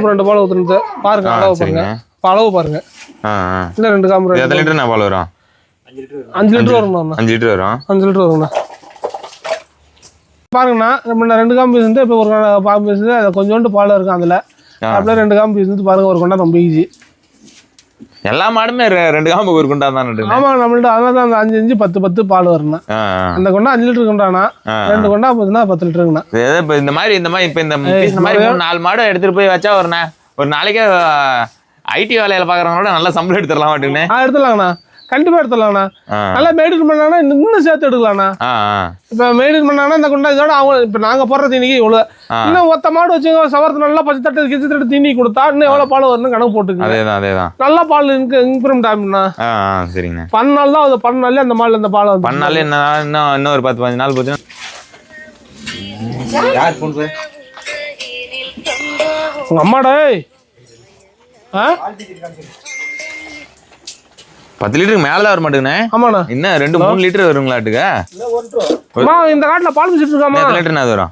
2 பால் ஊத்துறது பாருங்க, அளவு பாருங்க, அளவு பாருங்க. இல்ல 2 காம்பு. எத்தனை லிட்டர் நான் பால் வரும்? 5 லிட்டர் வரும். 5 லிட்டர் வரும். 5 லிட்டர் வருங்கண்ணா. பாருங்கண்ணா நம்ம 2 காம்பு பீஸ் வந்து இப்போ ஒரு பாம்பு பீஸ் அது கொஞ்சோண்டு பால் இருக்கும் அதில். அப்படியே 2 காம்பு பீஸ் வந்து பாருங்க, ஒரு கொண்டா ரொம்ப ஈஸி. எல்லா மாடுமே 2 காம்பு ஒரு குண்டா தான். ஆமா, நம்மள்ட்ட அதனால தான் அந்த 5 5 10 10 பால் வரணும். அந்த கொண்டா 5 லிட்டர் கொண்டானா 2 கொண்டா பார்த்தீங்கன்னா 10 லிட்டருங்கண்ணா. இப்போ இந்த மாதிரி இப்போ இந்த மாதிரி 4 மாடு எடுத்துட்டு போய் வச்சா ஒரு நாளைக்கே ஐடி வேலையில பாக்குறவங்களோட நல்லா சம்பளம் எடுத்துடலாம் மாட்டேன்னு. எடுத்துடலாங்கண்ணா, கண்டிப்பா எடுத்துடலாங்கண்ணா. நல்லா மெயின்டைன் பண்ணாங்கன்னா இன்னும் சேர்த்து எடுக்கலாம்ண்ணா. இப்ப மெயின்டைன் பண்ணாங்கன்னா இந்த கொண்டா இதோட அவங்க இப்ப நாங்க போடுற தீனிக்கு இவ்வளவு, இன்னும் ஒத்த மாடு வச்சுங்க சவரத்து நல்லா 10 தட்டு கிச்சு தட்டு தீனி கொடுத்தா இன்னும் எவ்வளவு பால் வரும்னு கணக்கு போட்டுங்க. அதேதான் நல்லா பால் இம்ப்ரூவ்மெண்ட் ஆகும்ண்ணா. சரிங்க. 10 நாள் தான் அது, 10 நாள்ல அந்த மால் அந்த பால் வந்து 10 நாள் இன்னும் ஒரு 10-15 நாள் போச்சு. யார் போன் பே? உங்க அம்மாடா. 10 லிட்டருக்கு மேலதான் வர மாட்டேங்குண்ணே. ஆமாண்ணா, இன்னும் 2-3 லிட்டர் வருங்களாட்டுக்க. இந்த காட்டுல பால் பிடிச்சிட்டு இருக்காமா. எத்தனை லிட்டர் அது வரும்?